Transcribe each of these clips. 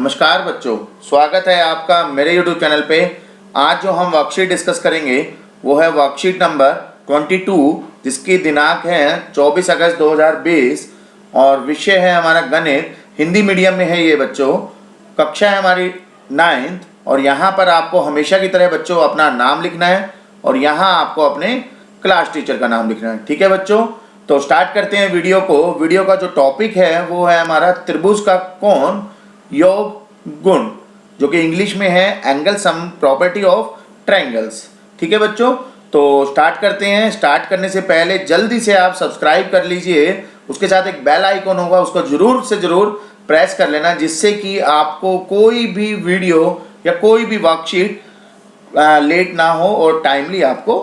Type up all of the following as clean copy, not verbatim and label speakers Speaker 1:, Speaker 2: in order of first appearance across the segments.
Speaker 1: नमस्कार बच्चों, स्वागत है आपका मेरे YouTube चैनल पे। आज जो हम वर्कशीट डिस्कस करेंगे वो है वर्कशीट नंबर 22, जिसकी दिनांक है 24 अगस्त 2020 और विषय है हमारा गणित। हिंदी मीडियम में है ये बच्चों। कक्षा है हमारी 9th और यहाँ पर आपको हमेशा की तरह बच्चों अपना नाम लिखना है और यहाँ आपको अपने क्लास टीचर का नाम लिखना है। ठीक है बच्चों, तो स्टार्ट करते हैं वीडियो को। वीडियो का जो टॉपिक है वो है हमारा त्रिभुज का कोण योग गुण, जो कि इंग्लिश में है angle sum property of triangles. ठीक है बच्चों, तो स्टार्ट करते हैं। स्टार्ट करने से पहले जल्दी से आप सब्सक्राइब कर लीजिए, उसके साथ एक बेल आइकॉन होगा, उसको जरूर से जरूर प्रेस कर लेना, जिससे कि आपको कोई भी वीडियो या कोई भी वर्कशीट लेट ना हो और टाइमली आपको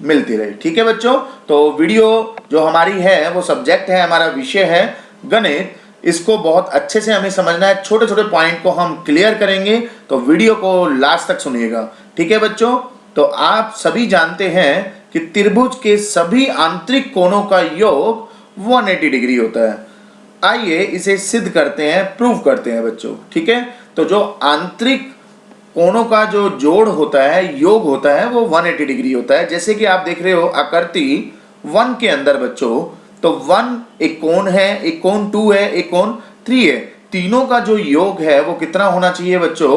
Speaker 1: मिलती रहे। ठीक है बच्चों, तो वीडियो जो हमारी है वो सब्जेक्ट है, हमारा विषय है गणित। इसको बहुत अच्छे से हमें समझना है, छोटे छोटे पॉइंट को हम क्लियर करेंगे, तो वीडियो को लास्ट तक सुनिएगा। ठीक है बच्चों, तो आप सभी जानते हैं कि त्रिभुज के सभी आंतरिक कोणों का योग 180 डिग्री होता है। आइए इसे सिद्ध करते हैं, प्रूव करते हैं बच्चों। ठीक है, तो जो आंतरिक कोणों का जो जोड़ होता है, योग होता है, वो 180 डिग्री होता है। जैसे कि आप देख रहे हो आकृति 1 के अंदर बच्चों, तो 1 एक कोण है, एक कोण 2 है, एक कोण 3 है। तीनों का जो योग है वो कितना होना चाहिए बच्चों?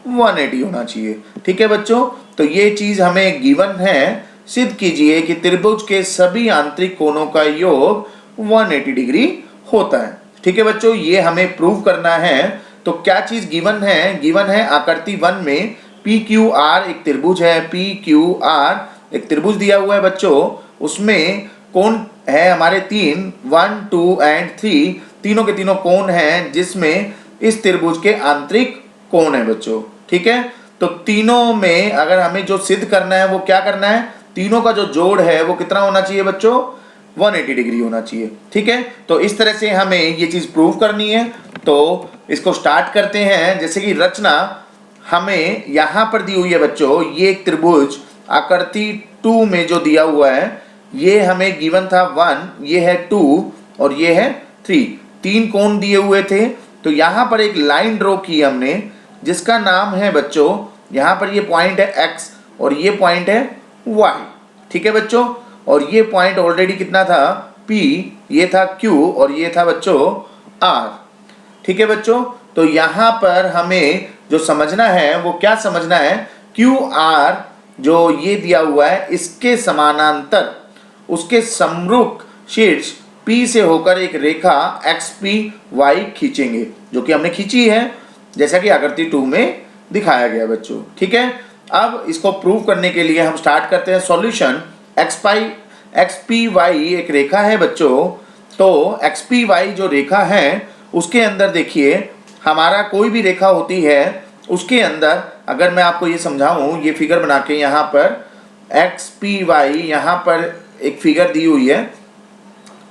Speaker 1: 180 होना चाहिए। ठीक है बच्चों, तो ये चीज हमें गिवन है। सिद्ध कीजिए कि त्रिभुज के सभी आंतरिक कोणों का योग 180 डिग्री होता है। ठीक है बच्चों, ये हमें प्रूव करना है। तो क्या चीज गिवन है? गिवन है आकृति 1 में PQR एक त्रिभुज है। PQR एक त्रिभुज दिया हुआ है बच्चों, उसमें कोण है हमारे 3, 1, 2 एंड 3। तीनों के तीनों कोण हैं, जिसमें इस त्रिभुज के आंतरिक कोण है बच्चों। ठीक है, तो तीनों में अगर हमें जो सिद्ध करना है वो क्या करना है? तीनों का जो जोड़ है वो कितना होना चाहिए बच्चों? 180 डिग्री होना चाहिए। ठीक है, तो इस तरह से हमें ये चीज प्रूव करनी है। तो इसको स्टार्ट करते हैं। जैसे कि रचना हमें यहां पर दी हुई है बच्चों, ये एक त्रिभुज आकृति 2 में जो दिया हुआ है, ये हमें गिवन था 1, ये है 2 और ये है 3। तीन कोण दिए हुए थे, तो यहां पर एक लाइन ड्रॉ की हमने, जिसका नाम है बच्चों, यहां पर ये पॉइंट है x और ये पॉइंट है y। ठीक है बच्चों, और ये पॉइंट ऑलरेडी कितना था? P, ये था Q और ये था बच्चों R। ठीक है बच्चों, तो यहां पर हमें जो समझना है वो क्या समझना है? QR जो ये दिया हुआ है, इसके समानांतर उसके समरूप शीर्ष P से होकर एक रेखा XPY खींचेंगे, जो कि हमने खींची है, जैसा कि आकृति 2 में दिखाया गया बच्चों। ठीक है, अब इसको प्रूव करने के लिए हम स्टार्ट करते हैं सॉल्यूशन। XPY एक रेखा है बच्चों, तो XPY जो रेखा है उसके अंदर देखिए, हमारा कोई भी रेखा होती है उसके अंदर, अगर मैं आपको ये समझाऊं, ये फिगर बना के यहाँ पर XPY यहाँ पर एक फिगर दी हुई है।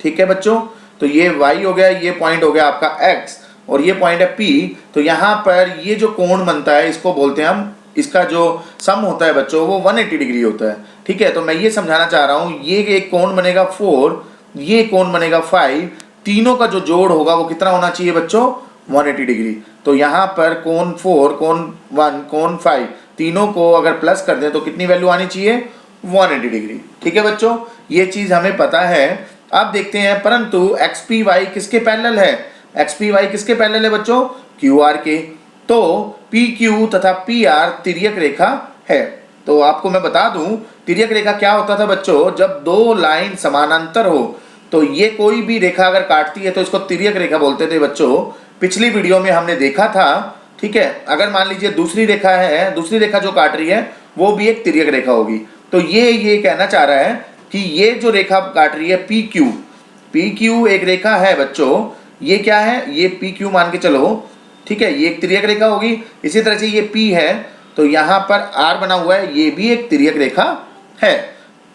Speaker 1: ठीक है बच्चों, तो ये y हो गया, ये पॉइंट हो गया आपका x और ये पॉइंट है P। तो यहाँ पर ये जो कोण बनता है, इसको बोलते हैं हम, इसका जो सम होता है बच्चों वो 180 डिग्री होता है। ठीक है, तो मैं ये समझाना चाह रहा हूँ, ये एक कोण बनेगा 4, ये कोण बनेगा 5। तीनों का जो जोड़ होगा वो कितना होना चाहिए बच्चों? 180 डिग्री। तो यहाँ पर कोण 4, कोण 1, कोण 5, तीनों को अगर प्लस कर दें तो कितनी वैल्यू आनी चाहिए? 180 डिग्री। ठीक है बच्चों, ये चीज हमें पता है। अब देखते हैं, परंतु XPY किसके पैरेलल है? XPY किसके पैरेलल है बच्चों? QR के। तो PQ तथा PR तिर्यक रेखा है। तो आपको मैं बता दूं, तिर्यक रेखा क्या होता था बच्चों? जब दो लाइन समानांतर हो, तो ये कोई भी रेखा अगर काटती है तो इसको तिर्यक रेखा बोलते थे बच्चों। पिछली वीडियो में हमने देखा था। ठीक है, अगर मान लीजिए दूसरी रेखा है, दूसरी रेखा जो काट रही है वो भी एक तिर्यक रेखा होगी। तो ये कहना चाह रहा है कि ये जो रेखा काट रही है PQ एक रेखा है बच्चों। ये क्या है? ये PQ मान के चलो। ठीक है, ये एक तिर्यक रेखा होगी। इसी तरह से ये P है, तो यहाँ पर R बना हुआ है, ये भी एक तिर्यक रेखा है।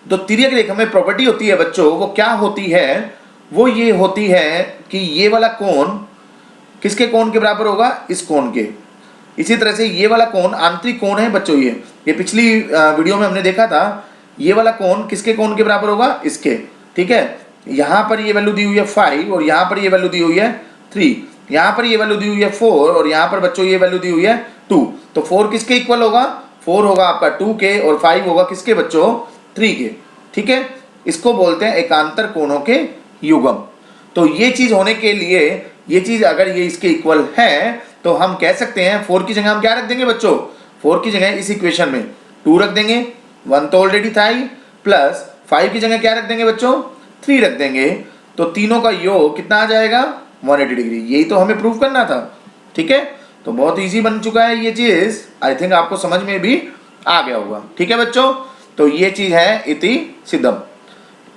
Speaker 1: तो तिर्यक रेखा में प्रॉपर्टी होती है बच्चों, वो क्या होती है? वो ये होती है कि ये वाला कोण किसके कोण के बराबर होगा? इस कोण के। इसी तरह से ये वाला कोण आंतरिक कोण है बच्चों। ये पिछली वीडियो में हमने देखा था, ये वाला कोण किसके कोण के बराबर होगा? इसके। ठीक है, यहाँ पर ये वैल्यू दी हुई है 5 और यहाँ पर ये वैल्यू दी हुई है 3। यहाँ पर ये वैल्यू दी हुई है 4 और यहाँ पर बच्चों ये वैल्यू दी हुई है 2, तो 4 किसके इक्वल होगा? 4 होगा आपका 2 के और 5 होगा किसके बच्चों? 3 के। ठीक है, इसको बोलते हैं एकांतर कोणों के युग्म। तो ये चीज होने के लिए, ये चीज अगर ये इसके इक्वल है तो हम कह सकते हैं 4 की जगह हम क्या रख देंगे बच्चों? 4 की जगह इस इक्वेशन में 2 रख देंगे, 1 तो ऑलरेडी था ही, प्लस 5 की जगह क्या रख देंगे बच्चों? 3 रख देंगे, तो तीनों का योग कितना आ जाएगा? 180 डिग्री। यही तो हमें प्रूव करना था। ठीक है, तो बहुत इजी बन चुका है ये चीज, आई थिंक आपको समझ में भी आ गया होगा। ठीक है बच्चों, तो ये चीज है इति सिद्धम।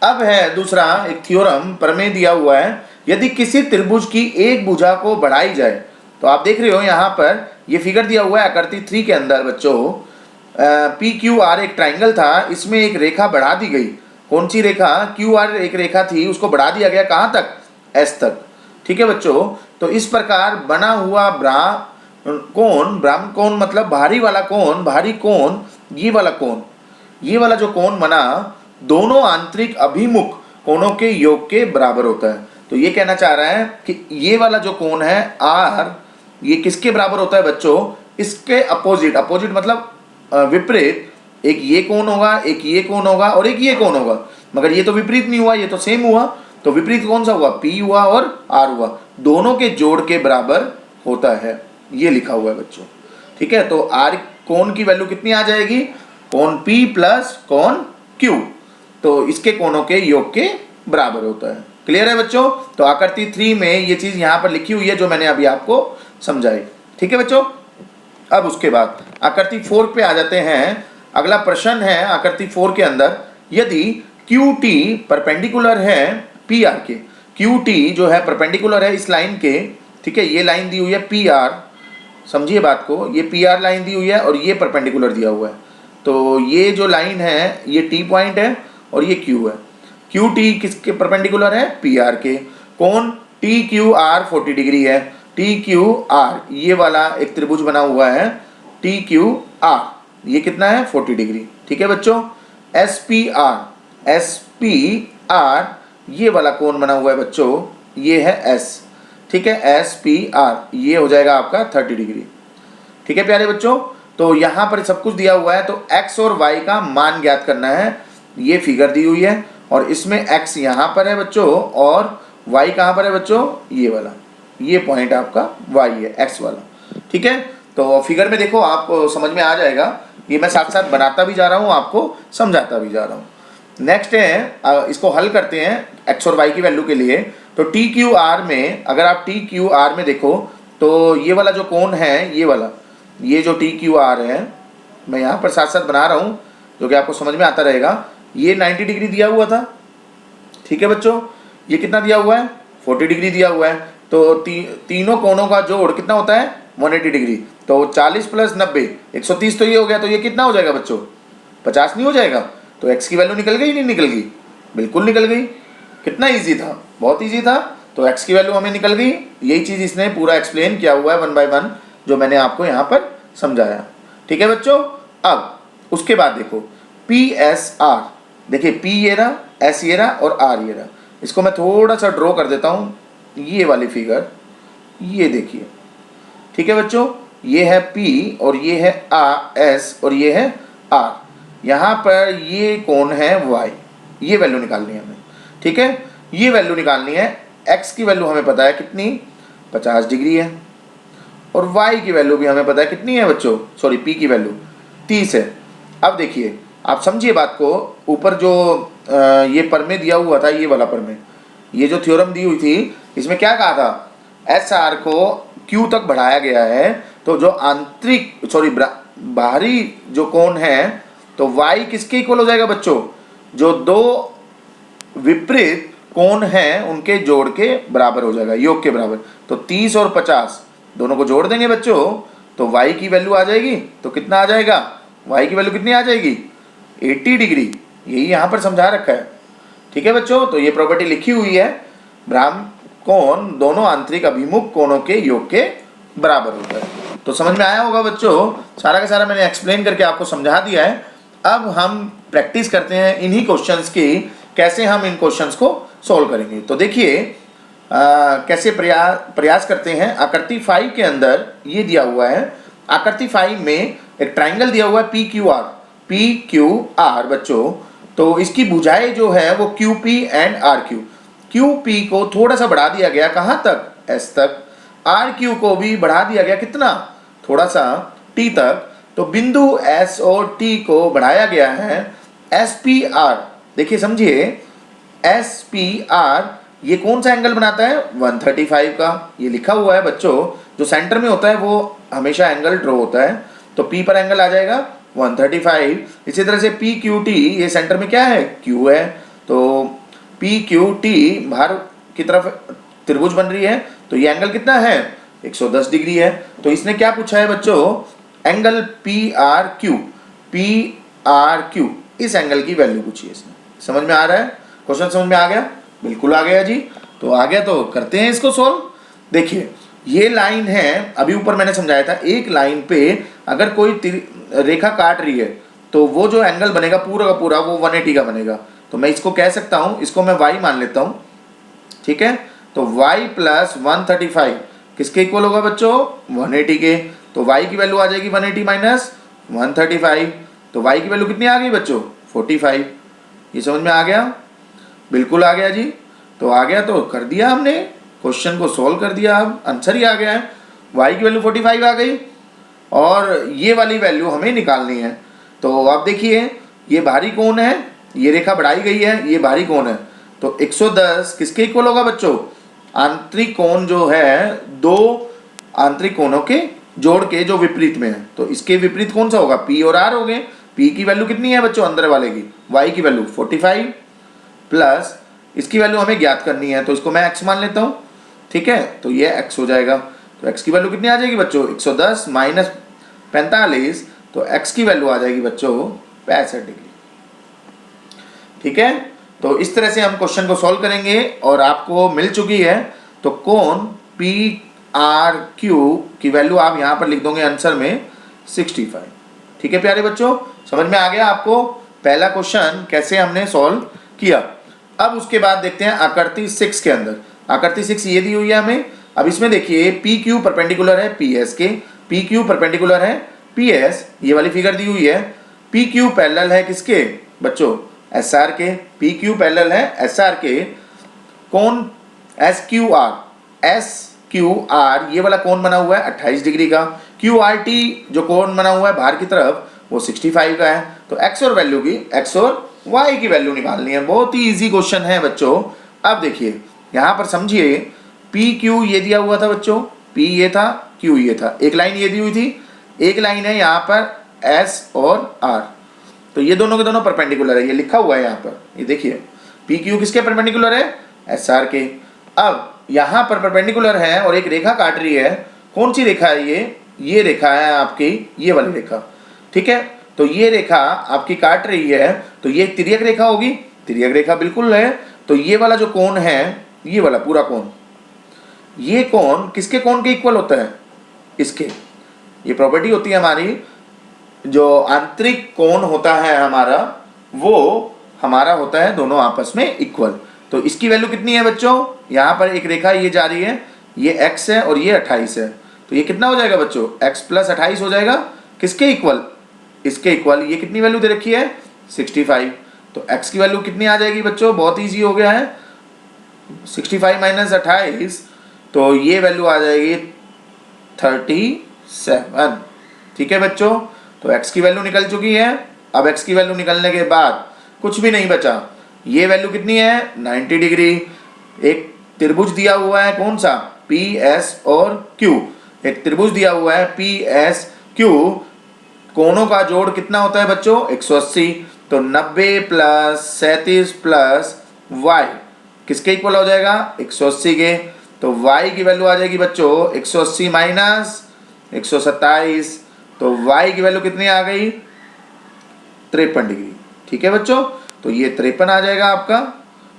Speaker 1: अब है दूसरा एक थ्योरम, प्रमेय दिया हुआ है, यदि किसी त्रिभुज की एक भुजा को बढ़ाई जाए, तो आप देख रहे हो यहाँ पर ये फिगर दिया हुआ है आकृति 3 के अंदर बच्चों, PQR एक ट्राइंगल था, इसमें एक रेखा बढ़ा दी गई। कौन सी रेखा? QR एक रेखा थी, उसको बढ़ा दिया गया कहाँ तक? S तक। ठीक है बच्चों, तो इस प्रकार बना हुआ कोण, ब्राह्मण कोण मतलब भारी वाला कोण, भारी कोण, ये वाला कोण, ये वाला जो कोण बना दोनों आंतरिक अभिमुख कोणों के योग के बराबर होता है। तो ये कहना चाह रहा है कि ये वाला जो कोण है R, ये किसके बराबर होता है बच्चों? इसके अपोजिट, अपोजिट मतलब विपरीत, एक ये कोण होगा, एक ये कोण होगा और एक ये कोण होगा, मगर ये तो विपरीत नहीं हुआ, ये तो सेम हुआ, तो विपरीत कौन सा हुआ? P हुआ और R हुआ, दोनों के जोड़ के बराबर होता है, ये लिखा हुआ है बच्चों। ठीक है, तो R कोण की वैल्यू कितनी आ जाएगी? कोण P प्लस कोण Q, तो इसके कोणों के योग के बराबर होता है। क्लियर है बच्चों? तो आकृति 3 में ये चीज यहाँ पर लिखी हुई है जो मैंने अभी आपको समझाई। ठीक है बच्चों, अब उसके बाद आकृति 4 पे आ जाते हैं। अगला प्रश्न है आकृति 4 के अंदर, यदि QT परपेंडिकुलर है PR के, QT जो है परपेंडिकुलर है इस लाइन के, ठीक है, ये लाइन दी हुई है PR, समझिए बात को, ये PR लाइन दी हुई है और ये परपेंडिकुलर दिया हुआ है, तो ये जो लाइन है ये T पॉइंट है और ये Q है। QT किसके परपेंडिकुलर है? PR के। कोण TQR 40 डिग्री है, TQR ये वाला एक त्रिभुज बना हुआ है TQR, ये कितना है? 40 डिग्री। ठीक है बच्चों, SPR ये वाला कोण बना हुआ है बच्चों, ये है S। ठीक है, SPR ये हो जाएगा आपका 30 डिग्री। ठीक है प्यारे बच्चों, तो यहाँ पर सब कुछ दिया हुआ है, तो x और y का मान ज्ञात करना है, ये फिगर दी हुई है और इसमें x यहाँ पर है बच्चों और y कहाँ पर है बच्चों? ये वाला, ये पॉइंट आपका y है, x वाला। ठीक है, तो फिगर में देखो आप समझ में आ जाएगा, ये मैं साथ साथ बनाता भी जा रहा हूँ, आपको समझाता भी जा रहा हूँ। नेक्स्ट है, इसको हल करते हैं x और y की वैल्यू के लिए। तो TQR में, अगर आप TQR में देखो तो ये वाला जो कोण है, ये वाला, ये जो TQR है, मैं यहाँ पर साथ साथ बना रहा हूँ जो कि आपको समझ में आता रहेगा, ये 90 डिग्री दिया हुआ था। ठीक है बच्चों, ये कितना दिया हुआ है? 40 डिग्री दिया हुआ है, तो तीनों कोणों का जोड़ कितना होता है? 180 डिग्री। तो 40 प्लस 90 130, तो ये हो गया, तो ये कितना हो जाएगा बच्चों? 50 नहीं हो जाएगा? तो x की वैल्यू निकल गई नहीं निकल गई? बिल्कुल निकल गई। कितना ईजी था, बहुत ईजी था। तो x की वैल्यू हमें निकल गई, यही चीज़ इसने पूरा एक्सप्लेन किया हुआ है 1 बाय 1 जो मैंने आपको यहाँ पर समझाया। ठीक है बच्चों, अब उसके बाद देखो PSR, देखिए P ये रहा, S ये रहा और R ये रहा, इसको मैं थोड़ा सा ड्रॉ कर देता हूँ, ये वाली फिगर, ये देखिए। ठीक है बच्चों, ये है P और ये है S और ये है R, यहाँ पर ये कोण है Y, ये वैल्यू निकालनी है हमें। ठीक है, ये वैल्यू निकालनी है, x की वैल्यू हमें पता है कितनी? 50 डिग्री है, और y की वैल्यू भी हमें पता है कितनी है बच्चों, सॉरी p की वैल्यू 30 है। अब देखिए, आप समझिए बात को, ऊपर जो ये प्रमेय दिया हुआ था, ये वाला प्रमेय, ये जो थ्योरम दी हुई थी, इसमें क्या कहा था? SR को Q तक बढ़ाया गया है, तो जो आंतरिक, सॉरी बाहरी जो कोण है, तो y किसके इक्वल हो जाएगा बच्चों? जो दो विपरीत कोण हैं उनके जोड़ के बराबर हो जाएगा, योग के बराबर। तो 30 और 50 दोनों को जोड़ देंगे बच्चों, तो y की वैल्यू आ जाएगी, तो कितना आ जाएगा? y की वैल्यू कितनी आ जाएगी? 80 डिग्री, यही यहाँ पर समझा रखा है। ठीक है बच्चों, तो ये प्रॉपर्टी लिखी हुई है, ब्राह्म कोण दोनों आंतरिक अभिमुख कोणों के योग के बराबर होता है। तो समझ में आया होगा बच्चों, सारा का सारा मैंने एक्सप्लेन करके आपको समझा दिया है। अब हम प्रैक्टिस करते हैं इन्हीं क्वेश्चंस की, कैसे हम इन क्वेश्चंस को सॉल्व करेंगे। तो देखिए, कैसे प्रयास करते हैं। आकृति 5 के अंदर ये दिया हुआ है, आकृति 5 में एक ट्राइंगल दिया हुआ है पी क्यू आर बच्चों। तो इसकी भुजाएं जो है वो Q P and R Q. Q P को थोड़ा सा बढ़ा दिया गया, कहाँ तक, एस तक। आर क्यू को भी बढ़ा दिया गया, कितना, थोड़ा सा, टी तक। तो बिंदु एस और टी को बढ़ाया गया है एस पी आर। देखिए समझिए, एस पी आर ये कौन सा एंगल बनाता है, 135 का। ये लिखा हुआ है बच्चों, जो सेंटर में होता है वो हमेशा एंगल ड्रॉ होता है, तो पी पर एंगल आ जाएगा 135। इसी तरह से पी क्यू टी, ये सेंटर में क्या है, क्यू है, तो पी क्यू टी बाहर की तरफ त्रिभुज बन रही है, तो ये एंगल कितना है, 110 डिग्री है। तो इसने क्या पूछा है बच्चों, एंगल पी आर क्यू, इस एंगल की वैल्यू पूछी है इसने। समझ में आ रहा है, क्वेश्चन समझ में आ गया, बिल्कुल आ गया जी। तो आ गया तो करते हैं इसको सॉल्व। देखिए ये लाइन है, अभी ऊपर मैंने समझाया था, एक लाइन पे अगर कोई रेखा काट रही है तो वो जो एंगल बनेगा पूरा का पूरा वो 180 का बनेगा। तो मैं इसको कह सकता हूं, इसको मैं y मान लेता हूं, ठीक है। तो y प्लस 135 किसके इक्वल होगा बच्चों, 180 के। तो y की वैल्यू आ जाएगी 180 माइनस 135। तो y की वैल्यू कितनी आ गई बच्चों, 45। ये समझ में आ गया, बिल्कुल आ गया जी। तो आ गया तो कर दिया हमने, क्वेश्चन को सॉल्व कर दिया, अब आंसर ही आ गया है। y की वैल्यू 45 आ गई और ये वाली वैल्यू हमें निकालनी है। तो आप देखिए ये बाहरी कोण है, ये रेखा बढ़ाई गई है, ये बाहरी कोण है। तो 110 किसके इक्वल होगा बच्चों, आंतरिक कोण जो है, दो आंतरिक कोणों के जोड़ के जो विपरीत में है। तो इसके विपरीत कौन सा होगा, p और r हो गए। p की वैल्यू कितनी है बच्चों, अंदर वाले की, y की वैल्यू 45 प्लस इसकी वैल्यू हमें ज्ञात करनी है, तो इसको मैं x मान लेता हूँ, ठीक है। तो ये x हो जाएगा। तो x की वैल्यू कितनी आ जाएगी बच्चों, 110 माइनस 45, तो x की वैल्यू आ जाएगी बच्चों 65 डिग्री, ठीक है। तो इस तरह से हम क्वेश्चन को सॉल्व करेंगे और आपको मिल चुकी है। तो कोण पी आर क्यू की वैल्यू आप यहाँ पर लिख दोगे आंसर में 65, ठीक है प्यारे बच्चों। समझ में आ गया आपको पहला क्वेश्चन कैसे हमने सॉल्व किया। अब उसके बाद देखते हैं आकृति 6 के अंदर। आकृति 6 ये दी हुई है हमें। अब इसमें देखिए पी क्यू परपेंडिकुलर है पी एस के, पी क्यू परपेंडिकुलर है पी एस, ये वाली फिगर दी हुई है। पी क्यू पैरेलल है किसके बच्चों, एस आर के। पी क्यू पैरेलल है एस आर के। कोण एस क्यू आर ये वाला कोण बना हुआ है 28 डिग्री का। क्यू आर टी जो कोण बना हुआ है बाहर की तरफ वो 65 का है। तो एक्स और वैल्यू की, एक्स और वाई की वैल्यू निकालनी है। बहुत ही इजी क्वेश्चन है बच्चों। अब देखिए यहाँ पर समझिए, पी क्यू ये दिया हुआ था बच्चों, पी ये था, क्यू ये था, एक लाइन ये दी हुई थी, एक लाइन है यहाँ पर एस और आर। तो ये दोनों के दोनों परपेंडिकुलर है, ये लिखा हुआ है यहाँ पर, ये देखिए पी क्यू किसके परपेंडिकुलर है, एस आर के। अब यहाँ पर परपेंडिकुलर है और एक रेखा काट रही है। कौन सी रेखा है ये रेखा है आपकी, ये वाली रेखा, ठीक है। तो ये रेखा आपकी काट रही है, तो ये तिर्यक रेखा होगी, तिर्यक रेखा बिल्कुल है। तो ये वाला जो कोण है, ये वाला पूरा कोण, ये कोण किसके कोण के इक्वल होता है, इसके। ये प्रॉपर्टी होती है हमारी, जो आंतरिक कोण होता है हमारा वो हमारा होता है दोनों आपस में इक्वल। तो इसकी वैल्यू कितनी है बच्चों, यहाँ पर एक रेखा ये जा रही है, ये x है और ये 28 है। तो ये कितना हो जाएगा बच्चों, x प्लस 28 हो जाएगा, किसके इक्वल, इसके इक्वल। ये कितनी वैल्यू दे रखी है, 65। तो x की वैल्यू कितनी आ जाएगी बच्चों, बहुत ईजी हो गया है, 65 माइनस 28, तो ये वैल्यू आ जाएगी 37, ठीक है बच्चों। तो x की वैल्यू निकल चुकी है। अब x की वैल्यू निकलने के बाद कुछ भी नहीं बचा। ये वैल्यू कितनी है, 90 डिग्री। एक त्रिभुज दिया हुआ है, कौन सा, पी एस और क्यू। एक त्रिभुज दिया हुआ है पी एस क्यू, कोणों का जोड़ कितना होता है बच्चों, 180। तो 90 प्लस 37 प्लस y किसके इक्वल हो जाएगा, 180 के। तो y की वैल्यू आ जाएगी बच्चों 180 माइनस 127। तो y की वैल्यू कितनी आ गई, 53 डिग्री, ठीक है बच्चों। तो ये 53 आ जाएगा आपका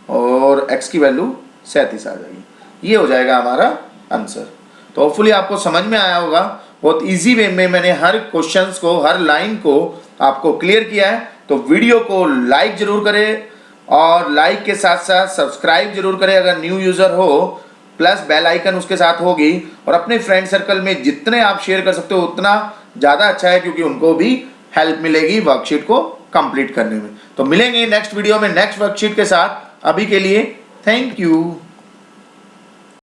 Speaker 1: और x की वैल्यू 37 आ जाएगी। ये हो जाएगा हमारा आंसर। तो होपफुली आपको समझ में आया होगा। बहुत इजी वे में मैंने हर क्वेश्चंस को, हर लाइन को आपको क्लियर किया है। तो वीडियो को लाइक जरूर करें और लाइक के साथ साथ सब्सक्राइब जरूर करें अगर न्यू यूज़र हो प्लस बेल आइकन उसके साथ होगी, और अपने फ्रेंड सर्कल में जितने आप शेयर कर सकते हो उतना ज़्यादा अच्छा है, क्योंकि उनको भी हेल्प मिलेगी वर्कशीट को कंप्लीट करने में। तो मिलेंगे नेक्स्ट वीडियो में नेक्स्ट वर्कशीट के साथ। अभी के लिए थैंक यू।